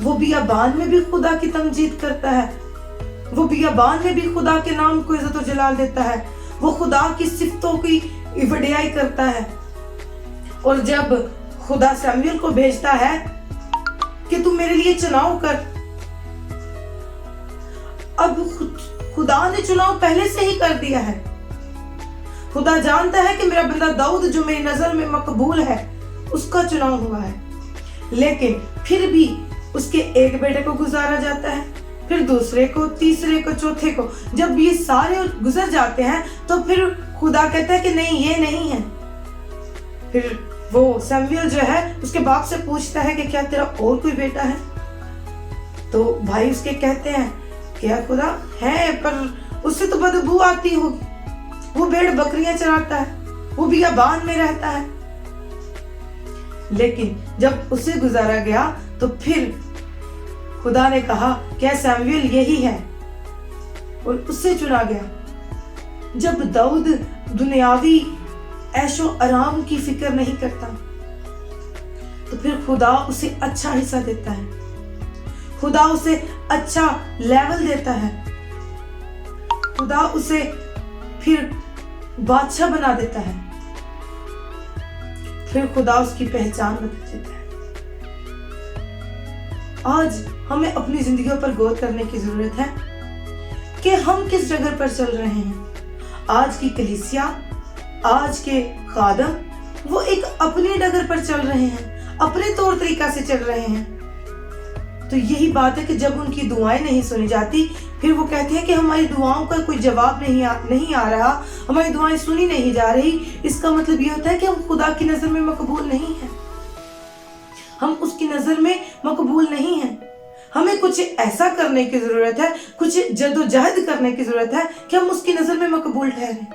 وہ بیابان میں بھی خدا کی تمجید کرتا ہے، وہ بیابان میں بھی خدا کے نام کو عزت و جلال دیتا ہے، وہ خدا کی صفتوں کی وڈیائی کرتا ہے۔ اور جب خدا سیموئیل کو بھیجتا ہے کہ تم میرے لیے چناؤ کر، اب خدا نے چناؤ پہلے سے ہی کر دیا ہے۔ خدا جانتا ہے کہ میرا بندہ داؤد جو میری نظر میں مقبول ہے اس کا چناؤ ہوا ہے، لیکن پھر بھی اس کے ایک بیٹے کو گزارا جاتا ہے، پھر دوسرے کو، تیسرے کو، چوتھے کو۔ جب یہ سارے گزر جاتے ہیں تو پھر خدا کہتا ہے کہ نہیں، یہ نہیں ہے۔ پھر وہ سیموئیل جو ہے اس کے باپ سے پوچھتا ہے کہ کیا تیرا اور کوئی بیٹا ہے؟ تو بھائی اس کے کہتے ہیں کیا خدا ہے، پر اس سے تو بدبو آتی ہوگی، وہ بھیڑ بکریاں چراتا ہے، وہ بیابان میں رہتا ہے۔ لیکن جب اسے گزارا گیا تو پھر خدا نے کہا کہ سیموئیل یہی ہے، اور اس سے چنا گیا۔ جب داؤد دنیاوی عیش و آرام کی فکر نہیں کرتا تو پھر خدا اسے اچھا حصہ دیتا ہے، خدا اسے اچھا لیول دیتا ہے، خدا اسے پھر بادشاہ بنا دیتا ہے، پھر خدا اس کی پہچان بدل دیتا ہے۔ آج ہمیں اپنی زندگیوں پر غور کرنے کی ضرورت ہے کہ ہم کس جگہ پر چل رہے ہیں۔ آج کی کلیسیا، آج کے خادم وہ ایک اپنی ڈگر پر چل رہے ہیں، اپنے طور طریقہ سے چل رہے ہیں۔ تو یہی بات ہے کہ جب ان کی دعائیں نہیں سنی جاتی، پھر وہ کہتے ہیں کہ ہماری دعاؤں کا کوئی جواب نہیں آ رہا، ہماری دعائیں سنی نہیں جا رہی۔ اس کا مطلب یہ ہوتا ہے کہ ہم خدا کی نظر میں مقبول نہیں ہیں، ہم اس کی نظر میں مقبول نہیں ہیں۔ ہمیں کچھ ایسا کرنے کی ضرورت ہے، کچھ جد و جہد کرنے کی ضرورت ہے کہ ہم اس کی نظر میں مقبول ٹھہریں۔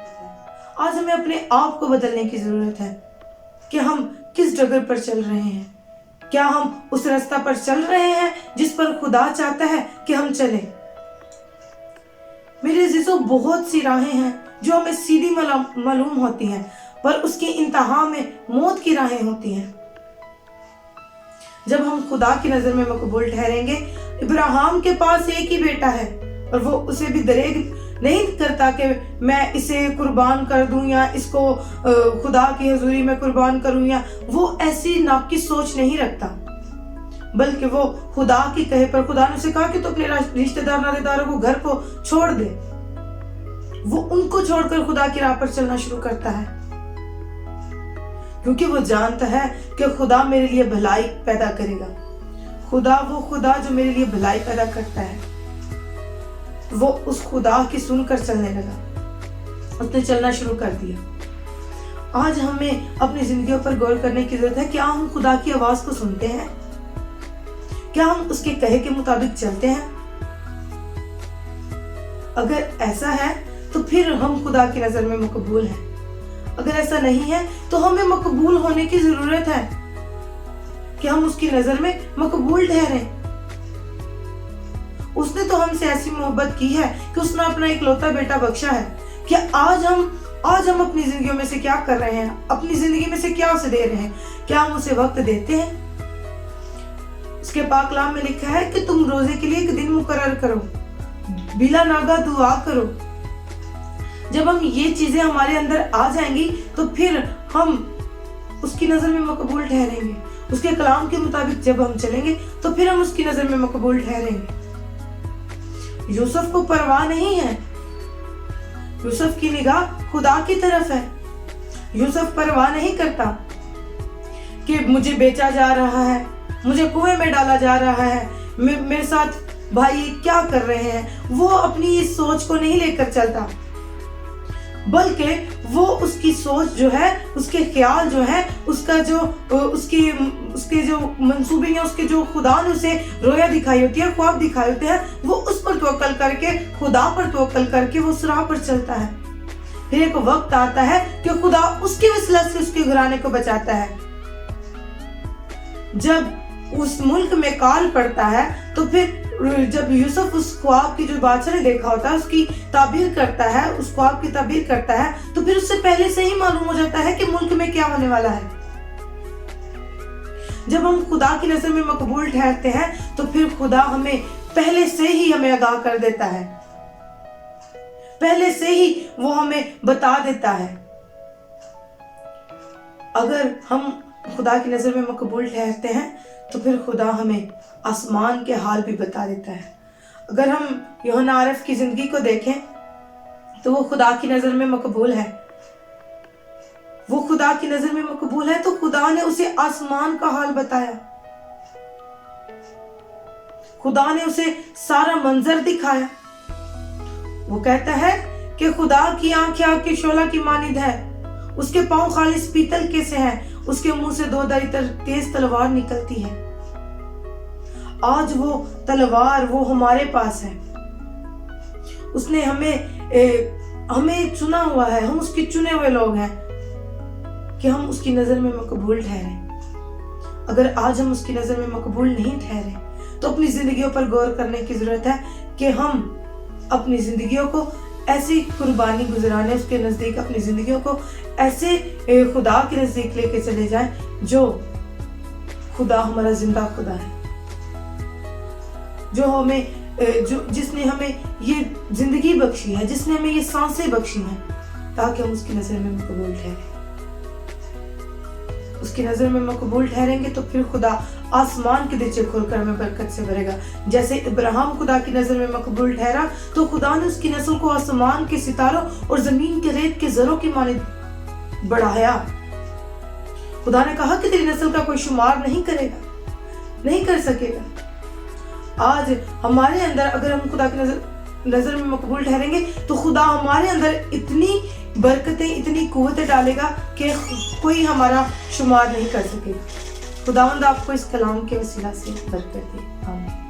آج ہمیں اپنے آپ کو بدلنے کی ضرورت ہے کہ ہم کس ڈگر پر چل رہے ہیں۔ کیا ہم اس راستہ پر چل رہے ہیں جس پر خدا چاہتا ہے کہ ہم چلیں؟ میرے عزیزوں، بہت سی راہیں ہیں جو ہمیں سیدھی معلوم ہوتی ہیں، پر اس کی انتہا میں موت کی راہیں ہوتی ہیں۔ جب ہم خدا کی نظر میں مقبول ٹھہریں گے، ابراہیم کے پاس ایک ہی بیٹا ہے اور وہ اسے بھی دریغ نہیں کرتا کہ میں اسے قربان کر دوں یا اس کو خدا کی حضوری میں قربان کروں، یا وہ ایسی ناقص سوچ نہیں رکھتا، بلکہ وہ خدا کی کہے پر خدا نے اسے کہا کہ تو اپنے رشتہ دار ناطے داروں کو گھر کو چھوڑ دے۔ وہ ان کو چھوڑ کر خدا کی راہ پر چلنا شروع کرتا ہے، کیونکہ وہ جانتا ہے کہ خدا میرے لیے بھلائی پیدا کرے گا۔ وہ خدا جو میرے لیے بھلائی پیدا کرتا ہے، وہ اس خدا کی سن کر چلنے لگا، اس نے چلنا شروع کر دیا۔ آج ہمیں اپنی زندگیوں پر غور کرنے کی ضرورت ہے۔ کیا ہم خدا کی آواز کو سنتے ہیں؟ کیا ہم اس کے کہے کے مطابق چلتے ہیں؟ اگر ایسا ہے تو پھر ہم خدا کی نظر میں مقبول ہیں۔ اگر ایسا نہیں ہے تو ہمیں مقبول ہونے کی ضرورت ہے کہ ہم اس کی نظر میں مقبول ٹھہریں۔ اس نے تو ہم سے ایسی محبت کی ہے کہ اس نے اپنا اکلوتا بیٹا بخشا ہے کہ آج ہم اپنی زندگیوں میں سے کیا کر رہے ہیں، اپنی زندگی میں سے کیا اسے دے رہے ہیں؟ کیا ہم اسے وقت دیتے ہیں؟ اس کے پاک کلام میں لکھا ہے کہ تم روزے کے لیے ایک دن مقرر کرو، بلا ناگہ دعا کرو۔ جب ہم یہ چیزیں ہمارے اندر آ جائیں گی تو پھر ہم اس کی نظر میں مقبول ٹھہریں گے۔ اس کے کلام کے مطابق جب ہم چلیں گے تو پھر ہم اس کی نظر میں مقبول ٹھہریں گے۔ یوسف کو پرواہ نہیں ہے، یوسف کی نگاہ خدا کی طرف ہے۔ یوسف پرواہ نہیں کرتا کہ مجھے بیچا جا رہا ہے، مجھے کنویں میں ڈالا جا رہا ہے، میرے ساتھ بھائی کیا کر رہے ہیں۔ وہ اپنی اس سوچ کو نہیں لے کر چلتا، بلکہ وہ اس کی سوچ جو ہے، اس کے خیال جو ہے، اس کے جو منصوبے ہیں، اس کے جو خدا نے اسے رویا دکھائی ہوتی ہے، خواب دکھائے ہوتے ہیں، وہ اس پر توکل کر کے، خدا پر توکل کر کے وہ اس راہ پر چلتا ہے۔ پھر ایک وقت آتا ہے کہ خدا اس کی وسیلہ سے اس کے گھرانے کو بچاتا ہے۔ جب اس ملک میں کال پڑتا ہے تو پھر جب یوسف اس خواب کی جو بادشاہ نے دیکھا ہوتا ہے اس کی تعبیر کرتا ہے، اس خواب کی تعبیر کرتا ہے، تو پھر اس سے پہلے سے ہی معلوم ہو جاتا ہے کہ ملک میں کیا ہونے والا ہے۔ جب ہم خدا کی نظر میں مقبول ٹھہرتے ہیں تو پھر خدا ہمیں پہلے سے ہی ہمیں آگاہ کر دیتا ہے، پہلے سے ہی وہ ہمیں بتا دیتا ہے۔ اگر ہم خدا کی نظر میں مقبول ٹھہرتے ہیں تو پھر خدا ہمیں آسمان کے حال بھی بتا دیتا ہے۔ اگر ہم یوحنا عارف کی زندگی کو دیکھیں تو وہ خدا کی نظر میں مقبول ہے، وہ خدا کی نظر میں مقبول ہے تو خدا نے اسے آسمان کا حال بتایا، خدا نے اسے سارا منظر دکھایا۔ وہ کہتا ہے کہ خدا کی آنکھیں آگ کے شعلہ کی مانند ہے، اس کے پاؤں خالص پیتل کے سے ہیں، اس کے منہ سے دو دھاری تیز تلوار نکلتی ہے۔ آج وہ تلوار وہ ہمارے پاس ہے، اس نے ہمیں چنا ہوا ہے، ہم اس کے چنے ہوئے لوگ ہیں کہ ہم اس کی نظر میں مقبول ٹھہریں۔ اگر آج ہم اس کی نظر میں مقبول نہیں ٹھہرے تو اپنی زندگیوں پر غور کرنے کی ضرورت ہے کہ ہم اپنی زندگیوں کو ایسی قربانی گزرانے اس کے نزدیک، اپنی زندگیوں کو ایسے خدا کے نزدیک لے کے چلے جائیں جو خدا ہمارا زندہ خدا ہے، جس نے ہمیں یہ زندگی بخشی ہے، جس نے ہمیں یہ سانسیں بخشی ہیں، تاکہ ہم اس کی نظر میں مقبول ٹھہریں۔ اس کی نظر میں مقبول ٹھہریں گے تو پھر خدا آسمان کے درچے کھول کر ہمیں برکت سے بھرے گا۔ جیسے ابراہیم خدا کی نظر میں مقبول ٹھہرا تو خدا نے اس کی نسل کو آسمان کے ستاروں اور زمین کے ریت کے ذروں کی مانند بڑھایا۔ خدا نے کہا کہ تیری نسل کا کوئی شمار نہیں کرے گا، نہیں کر سکے گا۔ آج ہمارے اندر اگر ہم خدا کی نظر میں مقبول ٹھہریں گے تو خدا ہمارے اندر اتنی برکتیں، اتنی قوتیں ڈالے گا کہ کوئی ہمارا شمار نہیں کر سکے گا۔ خداوند آپ کو اس کلام کے وسیلہ سے برکت دے، آمین۔